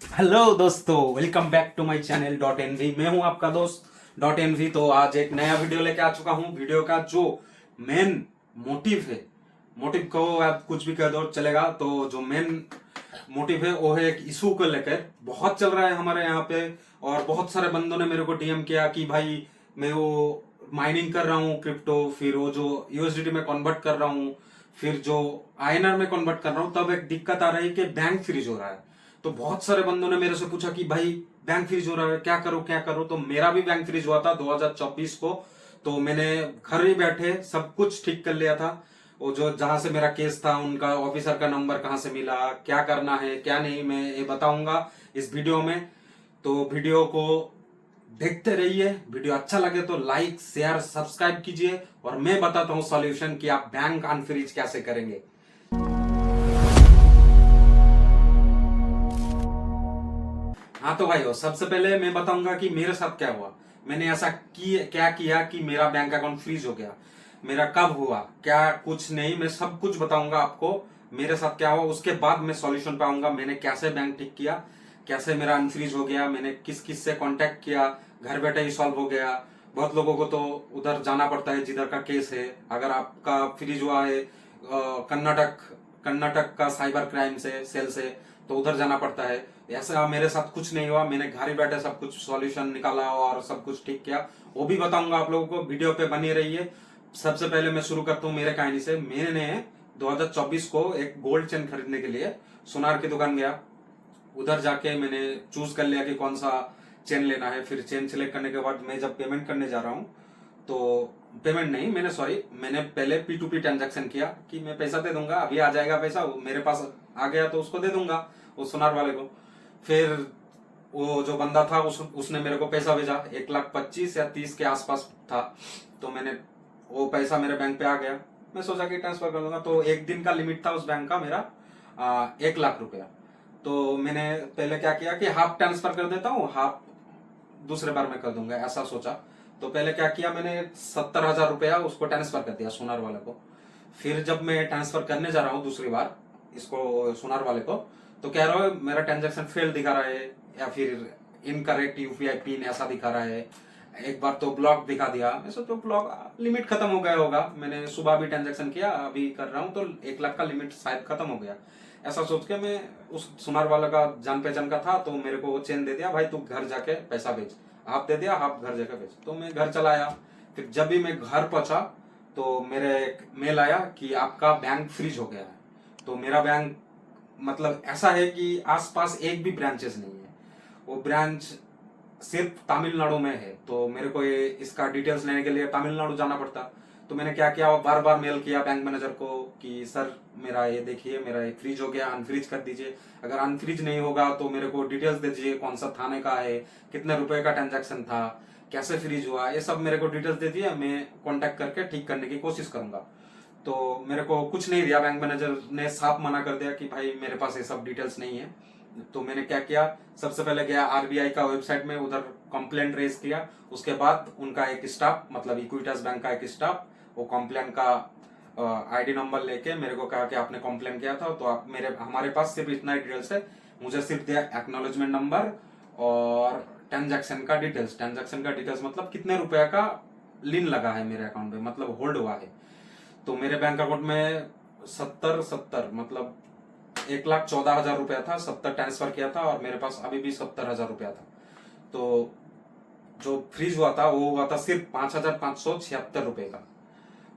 Hello दोस्तों, welcome back to my channel dot NV. मैं हूं आपका दोस्त डॉट एनवी। तो आज एक नया वीडियो लेके आ चुका हूं। वीडियो का जो मेन मोटिव है, मोटिव को आप कुछ भी कह दो चलेगा, तो जो मेन मोटिव है वो है एक इशू को लेकर बहुत चल रहा है हमारे यहाँ पे। और बहुत सारे बंदों ने मेरे को डीएम किया कि भाई मैं वो माइनिंग कर रहा हूँ क्रिप्टो, फिर वो जो यूएसडीटी में कन्वर्ट कर रहा हूँ, फिर जो आईएनआर में कन्वर्ट कर रहा हूँ, तब एक दिक्कत आ रही है कि बैंक फ्रीज हो रहा है। तो बहुत सारे बंदों ने मेरे से पूछा कि भाई बैंक फ्रीज हो रहा है, क्या करो क्या करो। तो मेरा भी बैंक फ्रीज हुआ था 2024 को। तो मैंने घर ही बैठे सब कुछ ठीक कर लिया था। वो जो जहां से मेरा केस था, उनका ऑफिसर का नंबर कहाँ से मिला, क्या करना है क्या नहीं, मैं ये बताऊंगा इस वीडियो में। तो वीडियो को देखते रहिए। वीडियो अच्छा लगे तो लाइक शेयर सब्सक्राइब कीजिए, और मैं बताता हूँ सॉल्यूशन कि आप बैंक अनफ्रीज कैसे करेंगे। हाँ तो भाइयों, सबसे पहले मैं बताऊंगा कि मेरे साथ क्या हुआ। मैंने ऐसा क्या किया कि मेरा बैंक अकाउंट फ्रीज हो गया। मेरा कब हुआ, क्या कुछ नहीं, मैं सब कुछ बताऊंगा आपको मेरे साथ क्या हुआ। उसके बाद मैं सॉल्यूशन पाऊंगा, मैंने कैसे बैंक ठीक किया, कैसे मेरा अनफ्रीज हो गया, मैंने किस किस से कांटेक्ट किया, घर बैठे ही सॉल्व हो गया। बहुत लोगों को तो उधर जाना पड़ता है जिधर का केस है। अगर आपका फ्रीज हुआ है कर्नाटक कर्नाटक का साइबर क्राइम से सेल से, तो उधर जाना पड़ता है। ऐसा मेरे साथ कुछ नहीं हुआ, मैंने घर ही बैठे सब कुछ सॉल्यूशन निकाला और सब कुछ ठीक किया। वो भी बताऊंगा आप लोगों को, वीडियो पे बनी रहिए। सबसे पहले मैं शुरू करता हूँ मेरे कहानी से। मैंने 2024 को एक गोल्ड चेन खरीदने के लिए सोनार की दुकान गया। उधर जाके मैंने चूज कर लिया कि कौन सा चेन लेना है। फिर चेन सिलेक्ट करने के बाद मैं जब पेमेंट करने जा रहा हूँ, तो पेमेंट नहीं, मैंने पहले P2P ट्रांजैक्शन किया कि मैं पैसा दे दूंगा, अभी आ जाएगा पैसा, वो मेरे पास आ गया तो उसको दे दूंगा वो सोनार वाले को। फिर वो जो बंदा था उसने मेरे को पैसा भेजा, 1,25,000 या 30 के आसपास था। तो मैंने वो पैसा मेरे बैंक पे आ गया। मैं सोचा कि ट्रांसफर कर दूंगा। तो एक दिन का लिमिट था उस बैंक का मेरा 1,00,000 रुपया। तो मैंने पहले क्या किया कि हाफ ट्रांसफर कर देता हूँ, हाफ दूसरे बार में कर दूंगा, ऐसा सोचा। तो पहले क्या किया, मैंने 70,000 रुपया उसको ट्रांसफर कर दिया सोनार वाले को। फिर जब मैं ट्रांसफर करने जा रहा हूँ दूसरी बार इसको सोनार वाले को, तो कह रहा है मेरा ट्रांजेक्शन फेल दिखा रहा है, या फिर इनकरेक्ट यूपीआई पिन ऐसा दिखा रहा है। एक बार तो ब्लॉक दिखा दिया। मैं सोचा तो ब्लॉक लिमिट खत्म हो गया होगा, मैंने सुबह भी ट्रांजेक्शन किया, अभी कर रहा हूँ, तो 1,00,000 का लिमिट शायद खत्म हो गया। ऐसा सोच के मैं उस सुनार वाला का जान पहचान का था, तो मेरे को वो चेन दे दिया, भाई तू घर जाके पैसा भेज। हाफ दे दिया, हाफ घर जाके भेज। तो मैं घर चला आया। फिर जब भी मैं घर पहुंचा, तो मेरे एक मेल आया कि आपका बैंक फ्रीज हो गया है। तो मेरा बैंक मतलब ऐसा है कि आसपास एक भी ब्रांचेस नहीं है, वो ब्रांच सिर्फ तमिलनाडु में है। तो मेरे को ये इसका डिटेल्स लेने के लिए तमिलनाडु जाना पड़ता। तो मैंने क्या किया, बार बार मेल किया बैंक मैनेजर को कि सर मेरा ये देखिए, मेरा ये फ्रीज हो गया, अनफ्रीज कर दीजिए। अगर अनफ्रीज नहीं होगा तो मेरे को डिटेल्स दे दीजिए, कौन सा थाने का है, कितने रुपए का ट्रांजेक्शन था, कैसे फ्रीज हुआ, ये सब मेरे को डिटेल्स दे दिए। मैं कॉन्टेक्ट करके ठीक करने की कोशिश करूंगा। तो मेरे को कुछ नहीं दिया, बैंक मैनेजर ने साफ मना कर दिया कि भाई मेरे पास ये सब डिटेल्स नहीं है। तो मैंने क्या किया, सबसे पहले गया आरबीआई का वेबसाइट में, उधर कंप्लेंट रेज किया। उसके बाद उनका एक स्टाफ, मतलब इक्विटास बैंक का एक स्टाफ, वो कंप्लेंट का आईडी नंबर लेके मेरे को कहा कि आपने कंप्लेंट किया था, तो आप मेरे हमारे पास सिर्फ इतना डिटेल्स है। मुझे सिर्फ दिया एक्नॉलेजमेंट नंबर और ट्रांजैक्शन का डिटेल्स मतलब कितने रुपए का लिन लगा है मेरे अकाउंट में, मतलब होल्ड हुआ है। तो मेरे बैंक अकाउंट में 70 मतलब 1,14,000 रुपया था, 70 ट्रांसफर किया था, और मेरे पास अभी भी 70,000 रुपया था। तो जो फ्रीज हुआ था वो हुआ था सिर्फ 5,576 रुपए का।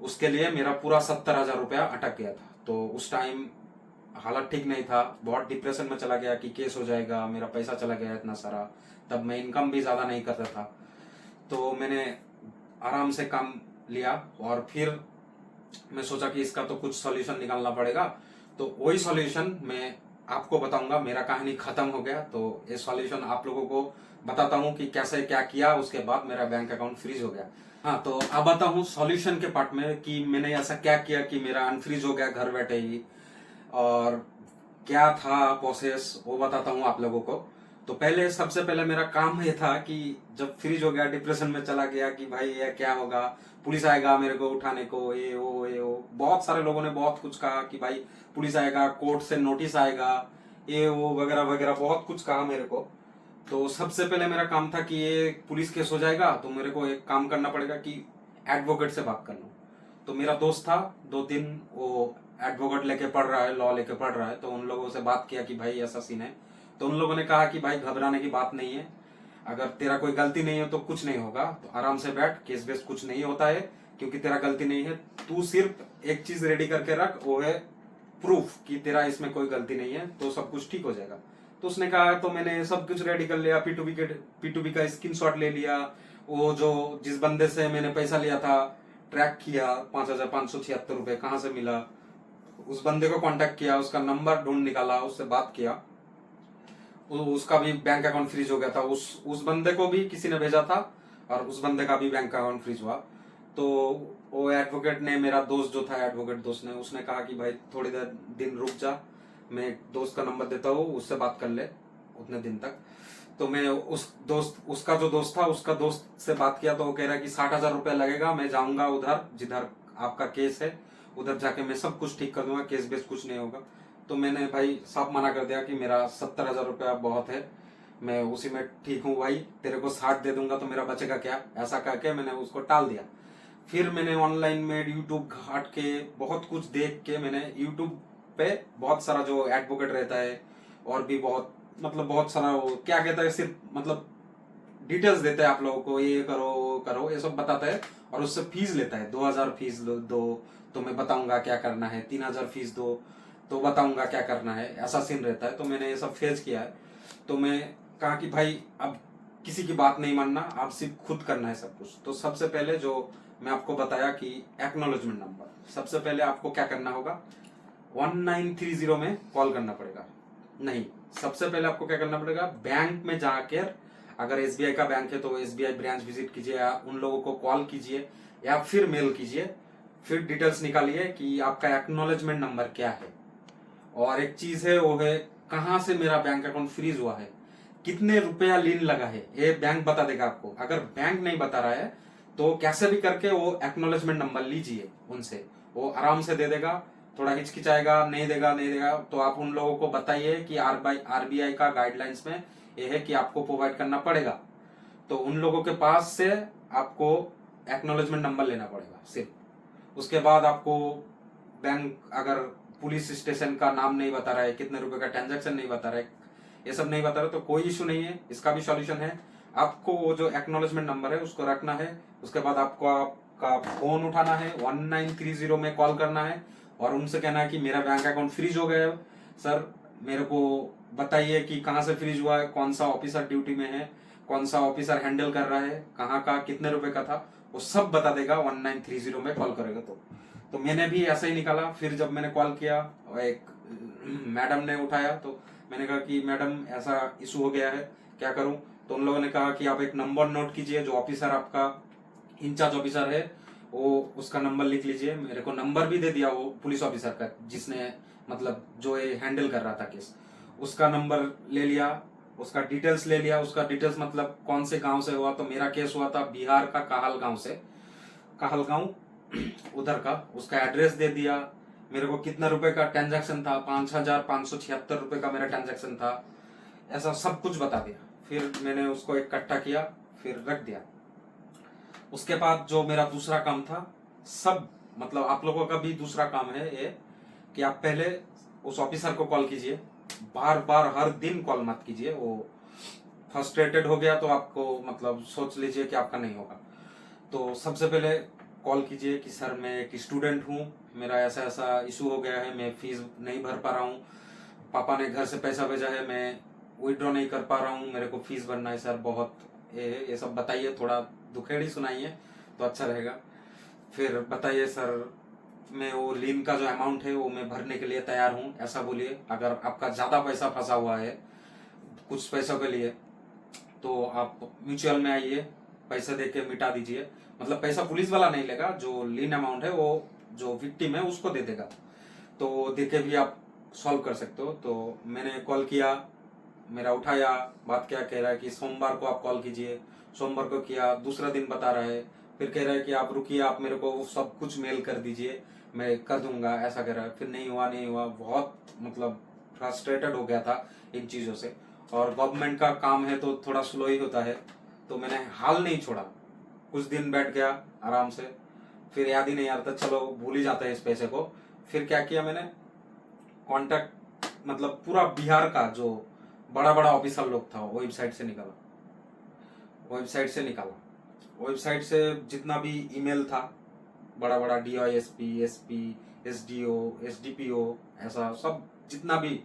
उसके लिए मेरा पूरा 70,000 रुपया अटक गया था। तो उस टाइम हालत ठीक नहीं था, बहुत डिप्रेशन में चला गया कि केस हो जाएगा, मेरा पैसा चला गया इतना सारा। तब मैं इनकम भी ज्यादा नहीं करता था। तो मैंने आराम से काम लिया, और फिर मैं सोचा कि इसका तो कुछ सॉल्यूशन निकालना पड़ेगा। तो वही सॉल्यूशन मैं आपको बताऊंगा। मेरा कहानी खत्म हो गया, तो ये सॉल्यूशन आप लोगों को बताता हूँ कि कैसे क्या किया, उसके बाद मेरा बैंक अकाउंट फ्रीज हो गया। हाँ, तो अब आता हूँ सॉल्यूशन के पार्ट में कि मैंने ऐसा क्या किया कि मेरा अनफ्रीज हो गया घर बैठे ही, और क्या था प्रोसेस वो बताता हूँ आप लोगों को। तो पहले सबसे पहले मेरा काम ये था कि जब फ्रीज हो गया, डिप्रेशन में चला गया कि भाई ये क्या होगा, पुलिस आएगा मेरे को उठाने को, ये वो बहुत सारे लोगों ने बहुत कुछ कहा कि भाई पुलिस आएगा, कोर्ट से नोटिस आएगा, ये वो वगैरह वगैरह बहुत कुछ कहा मेरे को। तो सबसे पहले मेरा काम था कि ये पुलिस केस हो जाएगा तो मेरे को एक काम करना पड़ेगा कि एडवोकेट से बात कर लूँ। तो मेरा दोस्त था 2-3, वो एडवोकेट लेके पढ़ रहा है, लॉ लेके पढ़ रहा है। तो उन लोगों से बात किया कि भाई ऐसा सीन है। तो उन लोगों ने कहा कि भाई घबराने की बात नहीं है, अगर तेरा कोई गलती नहीं है तो कुछ नहीं होगा, तो आराम से बैठ, केस बेस कुछ नहीं होता है क्योंकि तेरा गलती नहीं है। तू सिर्फ एक चीज रेडी करके रख, वो है प्रूफ कि तेरा इसमें कोई गलती नहीं है, तो सब कुछ ठीक हो जाएगा। तो उसने कहा, तो मैंने सब कुछ रेडी कर लिया, P2P का स्क्रीनशॉट ले लिया, वो जो जिस बंदे से मैंने पैसा लिया था ट्रैक किया, 5,576 रुपए कहाँ से मिला, उस बंदे को कांटेक्ट किया, उसका नंबर ढूंढ निकाला, उससे बात किया। उसका भी बैंक अकाउंट फ्रीज हो गया था, उस बंदे को भी किसी ने भेजा था और उस बंदे का भी बैंक अकाउंट फ्रीज हुआ। तो वो एडवोकेट ने, मेरा दोस्त जो था एडवोकेट दोस्त ने, उसने कहा कि भाई थोड़ी देर दिन रुक जा, मैं एक दोस्त का नंबर देता हूँ, उससे बात कर ले उतने दिन तक। तो मैं उसका जो दोस्त था, उसका दोस्त से बात किया। तो वो कह रहा है कि 60,000 रुपया लगेगा, मैं जाऊंगा उधर जिधर आपका केस है, उधर जाके मैं सब कुछ ठीक कर दूंगा, केस बेस कुछ नहीं होगा। तो मैंने भाई साफ मना कर दिया कि मेरा 70,000 रुपया बहुत है, मैं उसी में ठीक हूँ भाई, तेरे को 60 दे दूंगा तो मेरा बचेगा क्या, ऐसा करके मैंने उसको टाल दिया। फिर मैंने ऑनलाइन में यूट्यूब घाट के बहुत कुछ देख के, मैंने यूट्यूब पे बहुत सारा जो एडवोकेट रहता है और भी बहुत मतलब बहुत सारा वो क्या कहता है, सिर्फ मतलब डिटेल्स देता है आप लोगों को, ये करो वो करो, ये सब बताता है और उससे फीस लेता है। 2,000 फीस दो तो मैं बताऊंगा क्या करना है, 3,000 फीस दो तो बताऊंगा क्या करना है, ऐसा सीन रहता है। तो मैंने ये सब फेस किया है। तो मैं कहा कि भाई अब किसी की बात नहीं मानना, आप सिर्फ खुद करना है सब कुछ। तो सबसे पहले जो मैं आपको बताया कि एक्नॉलेजमेंट नंबर, सबसे पहले आपको क्या करना होगा, 1930 में कॉल करना पड़ेगा। नहीं, सबसे पहले आपको क्या करना पड़ेगा, बैंक में जाकर, अगर SBI का बैंक है तो SBI ब्रांच विजिट कीजिए, या उन लोगों को कॉल कीजिए या फिर मेल कीजिए, फिर डिटेल्स निकालिए कि आपका एक्नॉलेजमेंट नंबर क्या है। और एक चीज है, वो है कहाँ से मेरा बैंक अकाउंट फ्रीज हुआ है, कितने रुपया लीन लगा है, ये बैंक बता देगा आपको। अगर बैंक नहीं बता रहा है तो कैसे भी करके वो एक्नॉलेजमेंट नंबर लीजिए उनसे, वो आराम से दे देगा। थोड़ा हिचकिचाएगा, नहीं देगा तो आप उन लोगों को बताइए कि RBI का गाइडलाइंस में ये है कि आपको प्रोवाइड करना पड़ेगा। तो उन लोगों के पास से आपको एक्नॉलेजमेंट नंबर लेना पड़ेगा सिर्फ। उसके बाद आपको बैंक, अगर पुलिस स्टेशन का नाम नहीं बता रहा है, कितने रुपए का ट्रांजैक्शन नहीं बता रहा है, ये सब नहीं बता रहा, तो कोई इशू नहीं है, इसका भी सॉल्यूशन है। आपको वो जो एक्नॉलेजमेंट नंबर है उसको रखना है। उसके बाद आपको आपका फोन उठाना है, 1930 में कॉल करना है और उनसे कहना है कि मेरा बैंक अकाउंट फ्रीज हो गया है सर, मेरे को बताइए कि कहाँ से फ्रीज हुआ है, कौन सा ऑफिसर ड्यूटी में है, कौन सा ऑफिसर हैंडल कर रहा है, कहाँ का, कितने रुपए का था, वो सब बता देगा 1930 में कॉल करेगा। तो मैंने भी ऐसा ही निकाला। फिर जब मैंने कॉल किया और एक मैडम ने उठाया, तो मैंने कहा कि मैडम ऐसा इशू हो गया है, क्या करूं। तो उन लोगों ने कहा कि आप एक नंबर नोट कीजिए, जो ऑफिसर आपका इंचार्ज ऑफिसर है वो उसका नंबर लिख लीजिए। मेरे को नंबर भी दे दिया वो पुलिस ऑफिसर का, जिसने मतलब जो ये हैंडल कर रहा था केस, उसका नंबर ले लिया, उसका डिटेल्स ले लिया। उसका डिटेल्स मतलब कौन से गांव से हुआ, तो मेरा केस हुआ था बिहार का कहलगांव से, कहलगांव उधर का। उसका एड्रेस दे दिया, मेरे को कितना रुपए का ट्रांजैक्शन था, 5,576 रुपए का मेरा ट्रांजैक्शन था, ऐसा सब कुछ बता दिया। फिर मैंने उसको इकट्ठा किया, फिर रख दिया। उसके बाद जो मेरा दूसरा काम था, सब मतलब आप लोगों का भी दूसरा काम है ये, कि आप पहले उस ऑफिसर को कॉल कीजिए, बार बार हर दिन कॉल मत कीजिए। वो फ्रस्ट्रेटेड हो गया तो आपको मतलब सोच लीजिए कि आपका नहीं होगा। तो सबसे पहले कॉल कीजिए कि सर मैं एक स्टूडेंट हूँ, मेरा ऐसा ऐसा इशू हो गया है, मैं फीस नहीं भर पा रहा हूँ, पापा ने घर से पैसा भेजा है, मैं विड्रॉ नहीं कर पा रहा हूँ, मेरे को फीस भरना है सर, बहुत ये सब बताइए, थोड़ा दुखेड़ी सुनाइए तो अच्छा रहेगा। फिर बताइए सर मैं वो लीन का जो अमाउंट है वो मैं भरने के लिए तैयार हूँ, ऐसा बोलिए। अगर आपका ज़्यादा पैसा फंसा हुआ है कुछ पैसों के लिए तो आप म्यूचुअल में आइए, पैसा दे के मिटा दीजिए। मतलब पैसा पुलिस वाला नहीं लेगा, जो लीन अमाउंट है वो जो विक्टिम है उसको दे देगा, तो दे के भी आप सॉल्व कर सकते हो। तो मैंने कॉल किया, मेरा उठाया, बात क्या कह रहा है कि सोमवार को आप कॉल कीजिए। सोमवार को किया, दूसरा दिन बता रहा है, फिर कह रहा है कि आप रुकिए, आप मेरे को सब कुछ मेल कर दीजिए, मैं कर दूंगा, ऐसा कह रहा है। फिर नहीं हुआ, बहुत मतलब फ्रस्ट्रेटेड हो गया था इन चीज़ों से, और गवर्नमेंट का काम है तो थोड़ा स्लो ही होता है, तो मैंने हाल नहीं छोड़ा। कुछ दिन बैठ गया आराम से, फिर याद ही नहीं आ रहा था, चलो भूल ही जाते हैं इस पैसे को। फिर क्या किया मैंने, कांटेक्ट मतलब पूरा बिहार का जो बड़ा बड़ा ऑफिसर लोग था वेबसाइट से निकाला, वेबसाइट से जितना भी ईमेल था बड़ा बड़ा DISP, SP, SDO, SDPO, ऐसा सब जितना भी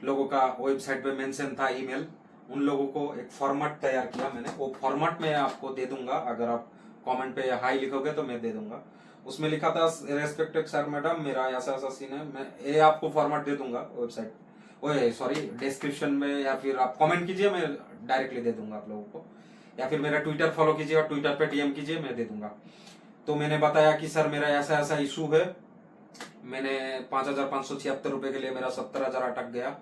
लोगों का वेबसाइट पे मेंशन था ईमेल, उन लोगों को एक फॉर्मेट तैयार किया मैंने। वो फॉर्मेट में आपको दे दूंगा, अगर आप कमेंट पे हाई लिखोगे तो मैं दे दूंगा। उसमें लिखा था रेस्पेक्टेड सर मैडम, मेरा ऐसा ऐसा सीन है, मैं ये आपको फॉर्मेट दे दूंगा वेबसाइट, ओए सॉरी डिस्क्रिप्शन में, या फिर आप कमेंट कीजिए, मैं डायरेक्टली दे दूंगा आप लोगों को, या फिर मेरा ट्विटर फॉलो कीजिए और ट्विटर पे DM कीजिए, मैं दे दूंगा। तो मैंने बताया कि सर मेरा ऐसा ऐसा इशू है, मैंने 5,576 रुपए के लिए मेरा 70,000 अटक गया,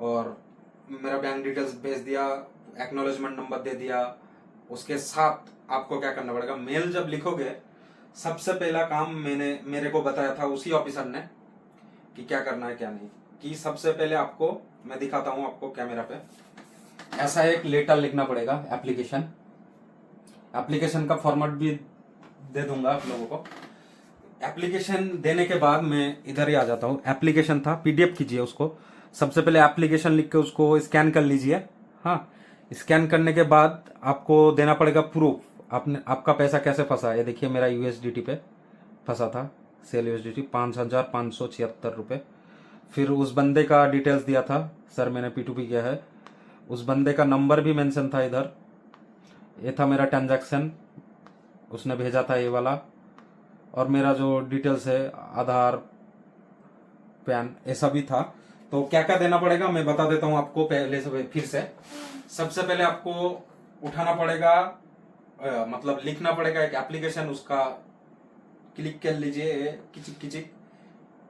और मेरा बैंक डिटेल्स भेज दिया, एक्नॉलेजमेंट नंबर दे दिया। उसके साथ आपको क्या करना पड़ेगा, मेल जब लिखोगे सबसे पहला काम मेरे को बताया था उसी ऑफिसर ने कि क्या करना है क्या नहीं, कि सबसे पहले आपको मैं दिखाता हूं आपको कैमरा पे, ऐसा एक लेटर लिखना पड़ेगा, एप्लीकेशन का फॉर्मेट भी दे दूंगा आप लोगों को। एप्लीकेशन देने के बाद मैं इधर ही आ जाता हूँ, एप्लीकेशन था, PDF कीजिए उसको, सबसे पहले एप्लीकेशन लिख के उसको स्कैन कर लीजिए। हाँ, स्कैन करने के बाद आपको देना पड़ेगा प्रूफ, आपका पैसा कैसे फंसा। ये देखिए मेरा USDT पे फंसा था, सेल USDT 5,576 रुपये। फिर उस बंदे का डिटेल्स दिया था, सर मैंने P2P किया है, उस बंदे का नंबर भी मेंशन था इधर। ये था मेरा ट्रांजैक्शन, उसने भेजा था ये वाला, और मेरा जो डिटेल्स है आधार, पैन, ऐसा भी था। तो क्या क्या देना पड़ेगा मैं बता देता हूँ आपको पहले से, फिर से। सबसे पहले आपको उठाना पड़ेगा, मतलब लिखना पड़ेगा एक एप्लीकेशन, उसका क्लिक कर लीजिए किचिक किचिक,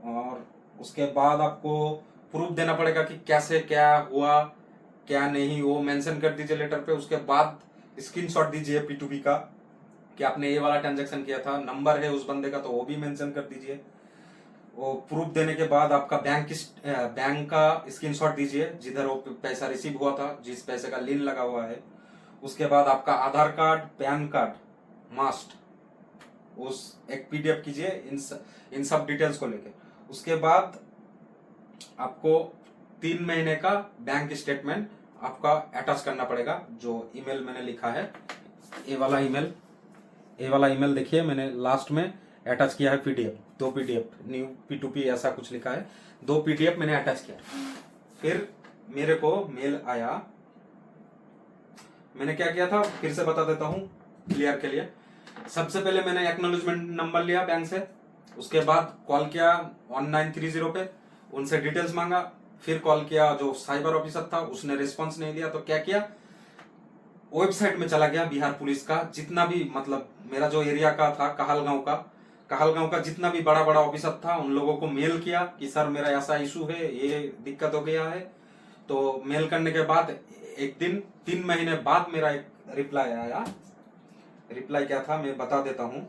और उसके बाद आपको प्रूफ देना पड़ेगा कि कैसे क्या हुआ क्या नहीं, वो मेंशन कर दीजिए लेटर पे। उसके बाद स्क्रीनशॉट दीजिए P2P का कि आपने ये वाला ट्रांजैक्शन किया था, नंबर है उस बंदे का तो वो भी मेंशन कर दीजिए। वो प्रूफ देने के बाद आपका बैंक का स्क्रीनशॉट दीजिए जिधर वो पैसा रिसीव हुआ था, जिस पैसे का लिंक लगा हुआ है। उसके बाद आपका आधार कार्ड, पैन कार्ड मस्ट, उस एक PDF कीजिए इन सब डिटेल्स को लेके। उसके बाद आपको 3 महीने का बैंक स्टेटमेंट आपका अटैच करना पड़ेगा, जो ईमेल मैंने लिखा है, ये वाला ईमेल देखिए मैंने लास्ट में अटैच किया है PDF, 2 PDF, न्यू P2P ऐसा कुछ लिखा है, 2 PDF मैंने अटैच किया। फिर मेरे को मेल आया, मैंने क्या किया था फिर से बता देता हूँ क्लियर के लिए। सबसे पहले मैंने एक्नॉलेजमेंट नंबर लिया बैंक से, उसके बाद कॉल किया 1930 पे, उनसे डिटेल्स मांगा, फिर कॉल किया जो साइबर ऑफिसर था, उसने रिस्पॉन्स नहीं दिया, तो क्या किया, वेबसाइट में चला गया बिहार पुलिस का, जितना भी मतलब मेरा जो एरिया का था कहलगांव का जितना भी बड़ा बड़ा ऑफिसर था, उन लोगों को मेल किया कि सर मेरा ऐसा इशू है, ये दिक्कत हो गया है। तो मेल करने के बाद एक दिन 3 महीने बाद मेरा एक रिप्लाई आया। रिप्लाई क्या था मैं बता देता हूँ।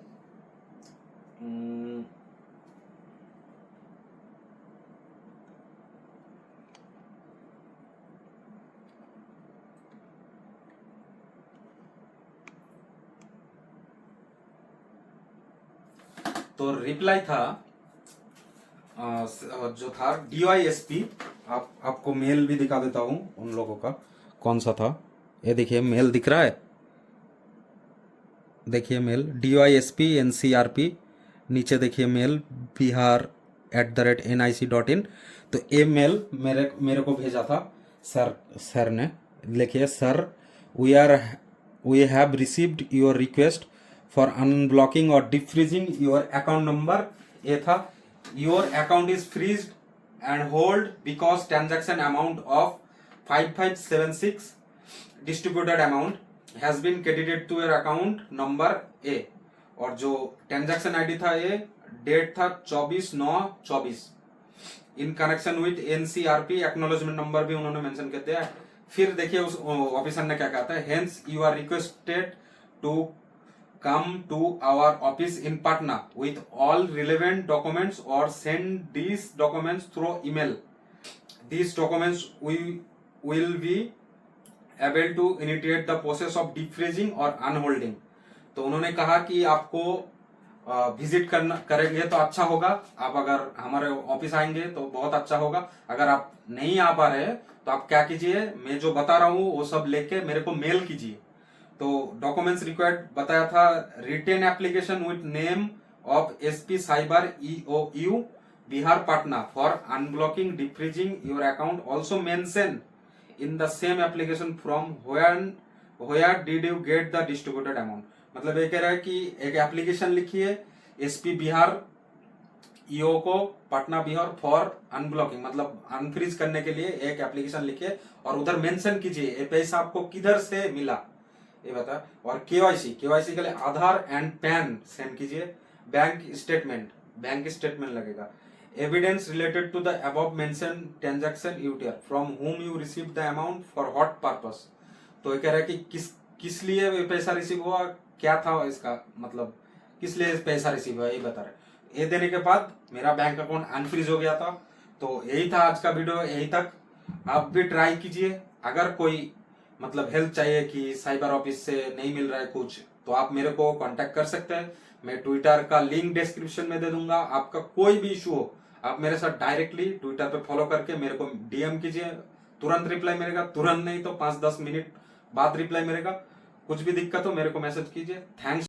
तो रिप्लाई था जो था DISP, आपको मेल भी दिखा देता हूँ उन लोगों का कौन सा था। ये देखिए मेल दिख रहा है, देखिए मेल DISP NCRP, नीचे देखिए मेल bihar@nic.in। तो ये मेल मेरे को भेजा था सर ने। लिखिए sir, we have received your request for unblocking और डिफ्रीजिंग योर अकाउंट नंबर। ये था, your account is freezed and hold because transaction amount of 5576 distributed amount has been credited to your account number A. और जो transaction ID था ये, date था 24/9/24, in connection with NCRP, acknowledgement number भी उन्होंने mention कर दिया। फिर देखिए उस ऑफिसर ने क्या कहता है, hence you are requested to come to our office in Patna with all relevant documents और send this documents through email. these documents we will be able to initiate the process of defreezing और unholding। तो उन्होंने कहा कि आपको visit करेंगे तो अच्छा होगा, आप अगर हमारे ऑफिस आएंगे तो बहुत अच्छा होगा। अगर आप नहीं आ पा रहे तो आप क्या कीजिए, मैं जो बता रहा हूँ वो सब लेके मेरे को मेल कीजिए। तो डॉक्यूमेंट्स रिक्वायर्ड बताया था, written application with name of SP cyber EOU Bihar Patna for unblocking defreezing your account, also mention in the same application from where did you get the distributed amount. मतलब ये कह रहा है कि एक एप्लीकेशन लिखिए एसपी बिहार ईओ को पटना बिहार फॉर अनब्लॉकिंग, मतलब अनफ्रीज करने के लिए एक एप्लीकेशन लिखिए और उधर मेंशन कीजिए ये पैसा आपको किधर से मिला ये बता। और केवाईसी के लिए आधार एंड पैन सेंड कीजिए। बैंक स्टेटमेंट लगेगा। Evidence related to the above mention transaction UTR from whom you receive the amount for what purpose. तो ये कह रहा है कि किस लिए पैसा रिसीव हुआ, क्या था इसका मतलब, किस लिए पैसा रिसीव हुआ ये बता रहे। ये देने के बाद मेरा बैंक अकाउंट अनफ्रीज हो गया था। तो यही था आज का वीडियो, यही तक। आप भी ट्राई कीजिए। अगर कोई मतलब हेल्प चाहिए कि साइबर ऑफिस से नहीं मिल रहा है कुछ, तो आप मेरे को कांटेक्ट कर सकते हैं। मैं ट्विटर का लिंक डिस्क्रिप्शन में दे दूंगा। आपका कोई भी इशू हो आप मेरे साथ डायरेक्टली ट्विटर पे फॉलो करके मेरे को डीएम कीजिए, तुरंत रिप्लाई मिलेगा। तुरंत नहीं तो 5-10 मिनट बाद रिप्लाई मिलेगा। कुछ भी दिक्कत हो मेरे को मैसेज कीजिए। थैंक्स।